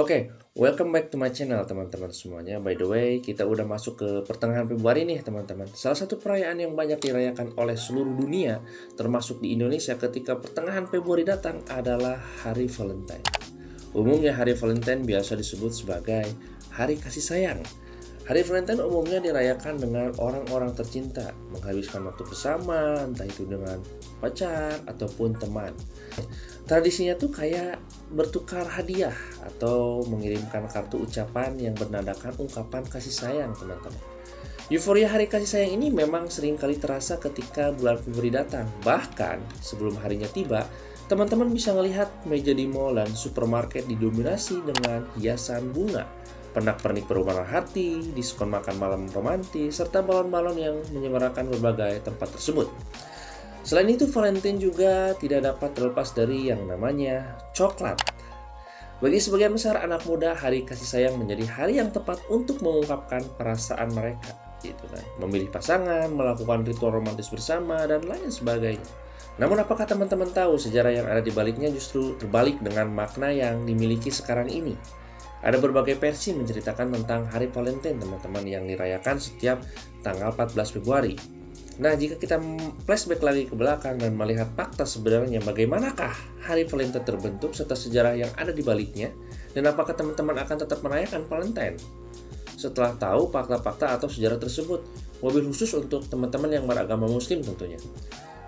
Oke, welcome back to my channel teman-teman semuanya. By the way, kita udah masuk ke pertengahan Februari nih teman-teman. Salah satu perayaan yang banyak dirayakan oleh seluruh dunia, termasuk di Indonesia ketika pertengahan Februari datang adalah Hari Valentine. Umumnya Hari Valentine biasa disebut sebagai Hari Kasih Sayang. Hari Valentine umumnya dirayakan dengan orang-orang tercinta, menghabiskan waktu bersama, entah itu dengan pacar ataupun teman. Tradisinya tuh kayak bertukar hadiah atau mengirimkan kartu ucapan yang bernadakan ungkapan kasih sayang teman-teman. Euforia hari kasih sayang ini memang sering kali terasa ketika bulan Februari datang. Bahkan sebelum harinya tiba, teman-teman bisa melihat meja di mall dan supermarket didominasi dengan hiasan bunga, pernak-pernik berwarna hati, diskon makan malam romantis, serta balon-balon yang menyemarakan berbagai tempat tersebut. Selain itu, Valentine juga tidak dapat terlepas dari yang namanya coklat. Bagi sebagian besar anak muda, hari kasih sayang menjadi hari yang tepat untuk mengungkapkan perasaan mereka, gitu kan. Memilih pasangan, melakukan ritual romantis bersama, dan lain sebagainya. Namun apakah teman-teman tahu sejarah yang ada di baliknya justru terbalik dengan makna yang dimiliki sekarang ini? Ada berbagai versi menceritakan tentang Hari Valentine teman-teman yang dirayakan setiap tanggal 14 Februari. Nah, jika kita flashback lagi ke belakang dan melihat fakta sebenarnya bagaimanakah Hari Valentine terbentuk serta sejarah yang ada di baliknya, dan apakah teman-teman akan tetap merayakan Valentine? Setelah tahu fakta-fakta atau sejarah tersebut, mobil khusus untuk teman-teman yang beragama Muslim tentunya.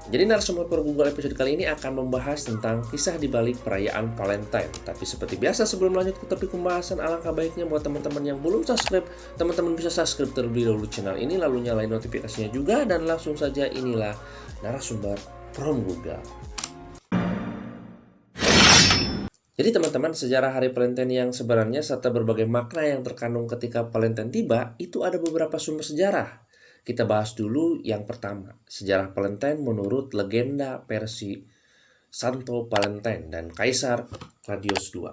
Jadi narasumber per Google episode kali ini akan membahas tentang kisah di balik perayaan Valentine. Tapi seperti biasa sebelum lanjut ke topik pembahasan, alangkah baiknya buat teman-teman yang belum subscribe, teman-teman bisa subscribe terlebih dahulu channel ini, lalu nyalain notifikasinya juga, dan langsung saja inilah narasumber from Google. Jadi teman-teman, sejarah Hari Valentine yang sebenarnya serta berbagai makna yang terkandung ketika Valentine tiba, itu ada beberapa sumber sejarah. Kita bahas dulu yang pertama, sejarah Valentine menurut legenda versi Santo Valentine dan Kaisar Claudius II.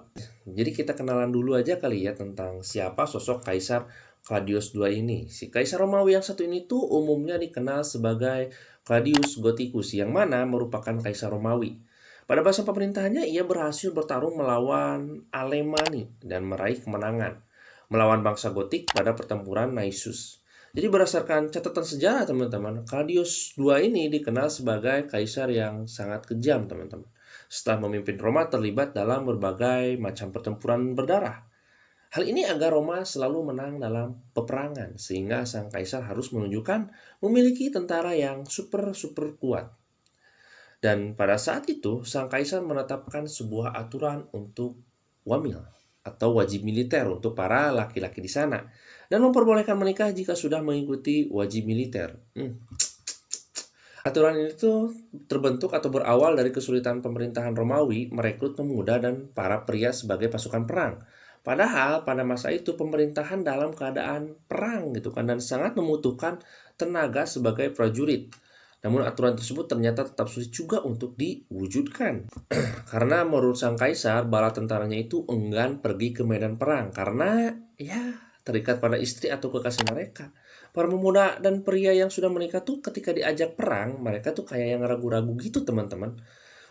Jadi kita kenalan dulu aja kali ya tentang siapa sosok Kaisar Claudius II ini. Si Kaisar Romawi yang satu ini tuh umumnya dikenal sebagai Claudius Gothicus, yang mana merupakan Kaisar Romawi. Pada masa pemerintahannya, ia berhasil bertarung melawan Alemanni dan meraih kemenangan melawan bangsa Gotik pada pertempuran Naissus. Jadi berdasarkan catatan sejarah teman-teman, Claudius II ini dikenal sebagai kaisar yang sangat kejam teman-teman. Setelah memimpin Roma terlibat dalam berbagai macam pertempuran berdarah. Hal ini agar Roma selalu menang dalam peperangan, sehingga sang kaisar harus menunjukkan memiliki tentara yang super kuat. Dan pada saat itu, sang kaisar menetapkan sebuah aturan untuk wamil atau wajib militer untuk para laki-laki di sana, dan memperbolehkan menikah jika sudah mengikuti wajib militer. Aturan ini tuh terbentuk atau berawal dari kesulitan pemerintahan Romawi merekrut pemuda dan para pria sebagai pasukan perang. Padahal pada masa itu pemerintahan dalam keadaan perang gitu kan, dan sangat membutuhkan tenaga sebagai prajurit. Namun aturan tersebut ternyata tetap sulit juga untuk diwujudkan. Karena menurut sang kaisar, bala tentaranya itu enggan pergi ke medan perang karena terikat pada istri atau kekasih mereka. Para pemuda dan pria yang sudah menikah tuh ketika diajak perang, mereka tuh kayak yang ragu-ragu gitu teman-teman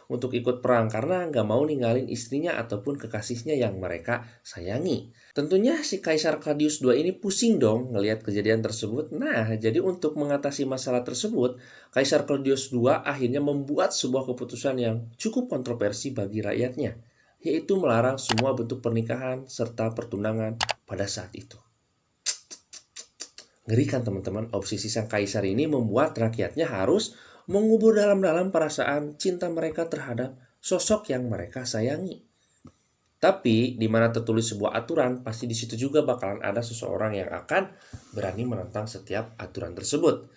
untuk ikut perang karena nggak mau ninggalin istrinya ataupun kekasihnya yang mereka sayangi. Tentunya si Kaisar Claudius II ini pusing dong ngelihat kejadian tersebut. Nah, jadi untuk mengatasi masalah tersebut, Kaisar Claudius II akhirnya membuat sebuah keputusan yang cukup kontroversi bagi rakyatnya, yaitu melarang semua bentuk pernikahan serta pertunangan pada saat itu. Ngerikan teman-teman, obsesi sang kaisar ini membuat rakyatnya harus mengubur dalam-dalam perasaan cinta mereka terhadap sosok yang mereka sayangi. Tapi di mana tertulis sebuah aturan, pasti di situ juga bakalan ada seseorang yang akan berani menentang setiap aturan tersebut.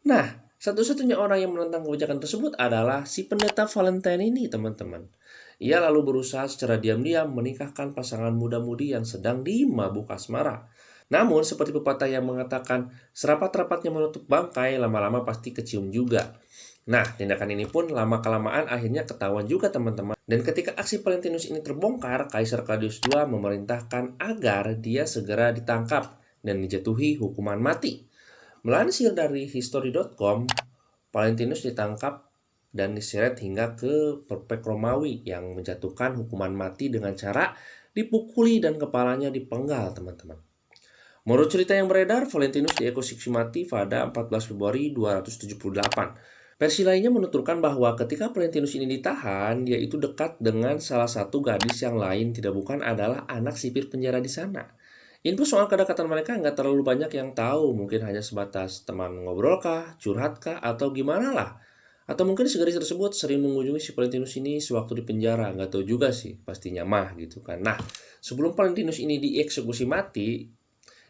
Nah, satu-satunya orang yang menentang kebijakan tersebut adalah si pendeta Valentine ini, teman-teman. Ia lalu berusaha secara diam-diam menikahkan pasangan muda-mudi yang sedang dimabuk asmara. Namun, seperti pepatah yang mengatakan, serapat-rapatnya menutup bangkai, lama-lama pasti kecium juga. Nah, tindakan ini pun lama-kelamaan akhirnya ketahuan juga teman-teman. Dan ketika aksi Valentinus ini terbongkar, Kaisar Claudius II memerintahkan agar dia segera ditangkap dan dijatuhi hukuman mati. Melansir dari history.com, Valentinus ditangkap dan diseret hingga ke Perpek Romawi yang menjatuhkan hukuman mati dengan cara dipukuli dan kepalanya dipenggal, teman-teman. Menurut cerita yang beredar, Valentinus dieksekusi mati pada 14 Februari 278. Versi lainnya menuturkan bahwa ketika Valentinus ini ditahan, dia itu dekat dengan salah satu gadis yang lain tidak bukan adalah anak sipir penjara di sana. Info soal kedekatan mereka nggak terlalu banyak yang tahu, mungkin hanya sebatas teman ngobrol kah, curhat kah, atau gimana lah. Atau mungkin si gadis tersebut sering mengunjungi si Valentinus ini sewaktu di penjara, nggak tahu juga sih, pastinya mah gitu kan. Nah, sebelum Valentinus ini dieksekusi mati,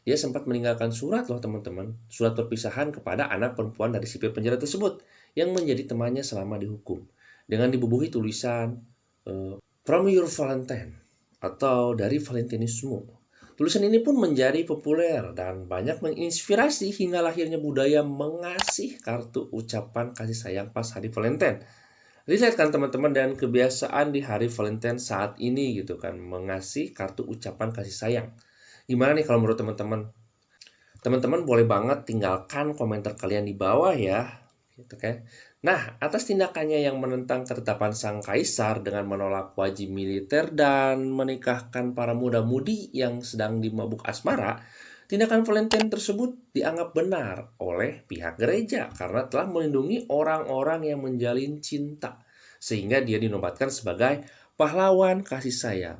dia sempat meninggalkan surat loh teman-teman, surat perpisahan kepada anak perempuan dari sipir penjara tersebut yang menjadi temannya selama dihukum. Dengan dibubuhi tulisan, From Your Valentine, atau dari Valentinusmu. Tulisan ini pun menjadi populer dan banyak menginspirasi hingga lahirnya budaya mengasih kartu ucapan kasih sayang pas hari Valentine. Relate kan teman-teman dan kebiasaan di hari Valentine saat ini gitu kan, mengasih kartu ucapan kasih sayang. Gimana nih kalau menurut teman-teman? Teman-teman boleh banget tinggalkan komentar kalian di bawah ya. Gitu kan. Nah, atas tindakannya yang menentang ketetapan sang kaisar dengan menolak wajib militer dan menikahkan para muda-mudi yang sedang dimabuk asmara, tindakan Valentine tersebut dianggap benar oleh pihak gereja karena telah melindungi orang-orang yang menjalin cinta, sehingga dia dinobatkan sebagai pahlawan kasih sayang.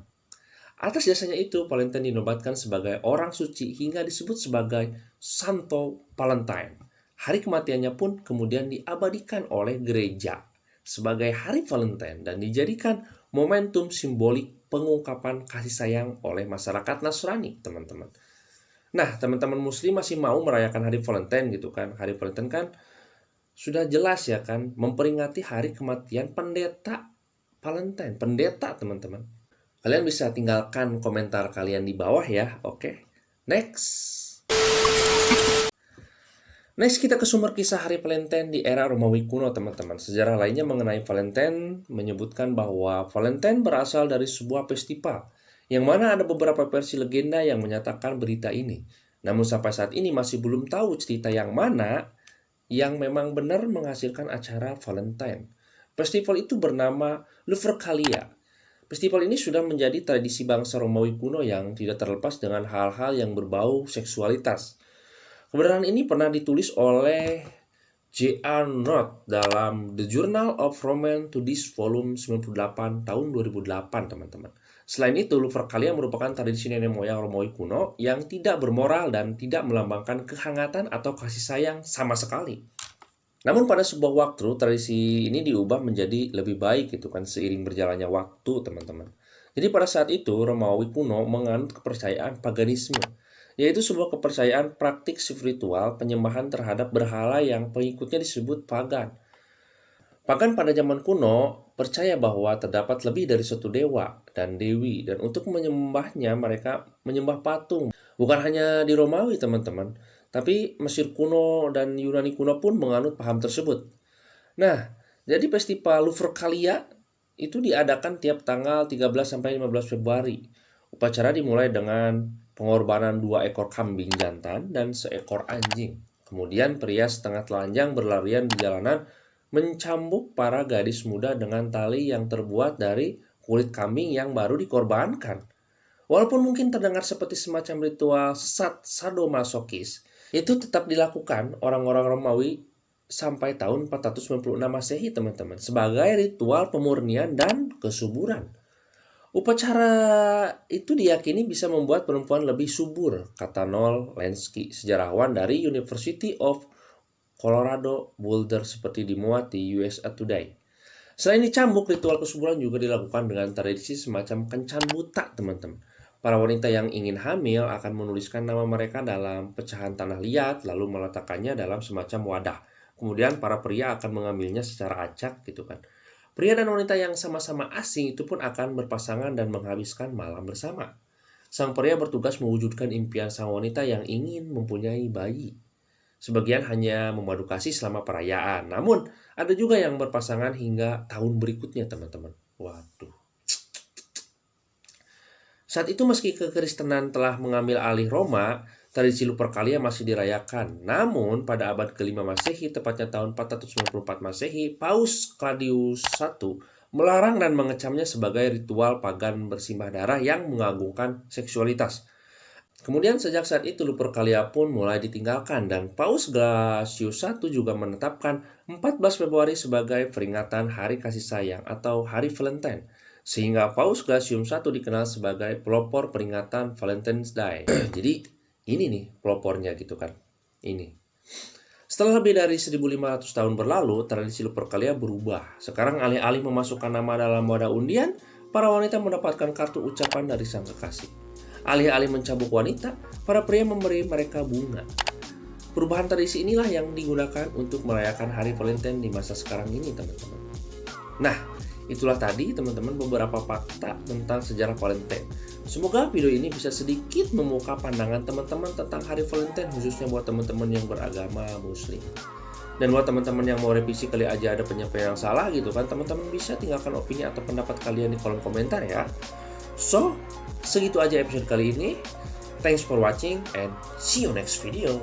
Atas jasanya itu, Valentine dinobatkan sebagai orang suci hingga disebut sebagai Santo Valentine. Hari kematiannya pun kemudian diabadikan oleh gereja sebagai hari Valentine dan dijadikan momentum simbolik pengungkapan kasih sayang oleh masyarakat Nasrani, teman-teman. Nah, teman-teman muslim masih mau merayakan hari Valentine gitu kan. Hari Valentine kan sudah jelas ya kan, memperingati hari kematian pendeta Valentine, pendeta teman-teman. Kalian bisa tinggalkan komentar kalian di bawah ya, oke? Next. Next kita ke sumber kisah hari Valentine di era Romawi kuno teman-teman. Sejarah lainnya mengenai Valentine menyebutkan bahwa Valentine berasal dari sebuah festival, yang mana ada beberapa versi legenda yang menyatakan berita ini. Namun sampai saat ini masih belum tahu cerita yang mana yang memang benar menghasilkan acara Valentine. Festival itu bernama Lupercalia. Festival ini sudah menjadi tradisi bangsa Romawi kuno yang tidak terlepas dengan hal-hal yang berbau seksualitas. Kebenaran ini pernah ditulis oleh J.R. North dalam The Journal of Roman Studies volume 98 tahun 2008, teman-teman. Selain itu, Lupercalia merupakan tradisi nenek moyang Romawi kuno yang tidak bermoral dan tidak melambangkan kehangatan atau kasih sayang sama sekali. Namun pada sebuah waktu, tradisi ini diubah menjadi lebih baik gitu kan seiring berjalannya waktu, teman-teman. Jadi pada saat itu, Romawi kuno menganut kepercayaan paganisme, yaitu sebuah kepercayaan praktik spiritual penyembahan terhadap berhala yang pengikutnya disebut pagan. Pagan pada zaman kuno percaya bahwa terdapat lebih dari satu dewa dan dewi, dan untuk menyembahnya mereka menyembah patung. Bukan hanya di Romawi teman-teman, tapi Mesir kuno dan Yunani kuno pun menganut paham tersebut. Nah, jadi festival Lupercalia itu diadakan tiap tanggal 13-15 Februari. Upacara dimulai dengan pengorbanan 2 ekor kambing jantan dan seekor anjing. Kemudian pria setengah telanjang berlarian di jalanan mencambuk para gadis muda dengan tali yang terbuat dari kulit kambing yang baru dikorbankan. Walaupun mungkin terdengar seperti semacam ritual sesat sadomasokis, itu tetap dilakukan orang-orang Romawi sampai tahun 496 Masehi, teman-teman, sebagai ritual pemurnian dan kesuburan. Upacara itu diyakini bisa membuat perempuan lebih subur, kata Noel Lenski, sejarawan dari University of Colorado Boulder seperti dimuat di USA Today. Selain dicambuk, ritual kesuburan juga dilakukan dengan tradisi semacam kencan buta, teman-teman. Para wanita yang ingin hamil akan menuliskan nama mereka dalam pecahan tanah liat, lalu meletakkannya dalam semacam wadah. Kemudian para pria akan mengambilnya secara acak gitu kan. Pria dan wanita yang sama-sama asing itu pun akan berpasangan dan menghabiskan malam bersama. Sang pria bertugas mewujudkan impian sang wanita yang ingin mempunyai bayi. Sebagian hanya memadu kasih selama perayaan, namun ada juga yang berpasangan hingga tahun berikutnya, teman-teman. Waduh. Saat itu meski kekristenan telah mengambil alih Roma, tradisi Lupercalia masih dirayakan. Namun pada abad ke-5 Masehi, tepatnya tahun 494 Masehi, Paus Claudius I melarang dan mengecamnya sebagai ritual pagan bersimbah darah yang mengagungkan seksualitas. Kemudian sejak saat itu Lupercalia pun mulai ditinggalkan dan Paus Gelasius I juga menetapkan 14 Februari sebagai peringatan Hari Kasih Sayang atau Hari Valentine. Sehingga Paus Gelasius I dikenal sebagai pelopor peringatan Valentine's Day. Jadi ini nih pelopornya gitu kan. Ini. Setelah lebih dari 1500 tahun berlalu, tradisi Lupercalia berubah. Sekarang alih-alih memasukkan nama dalam wadah undian, para wanita mendapatkan kartu ucapan dari sang kekasih. Alih-alih mencambuk wanita, para pria memberi mereka bunga. Perubahan tradisi inilah yang digunakan untuk merayakan Hari Valentine di masa sekarang ini, teman-teman. Nah, itulah tadi teman-teman beberapa fakta tentang sejarah Valentine. Semoga video ini bisa sedikit membuka pandangan teman-teman tentang Hari Valentine, khususnya buat teman-teman yang beragama Muslim. Dan buat teman-teman yang mau revisi kali aja ada penyampaian yang salah gitu kan, teman-teman bisa tinggalkan opini atau pendapat kalian di kolom komentar ya. So, segitu aja episode kali ini. Thanks for watching and see you next video.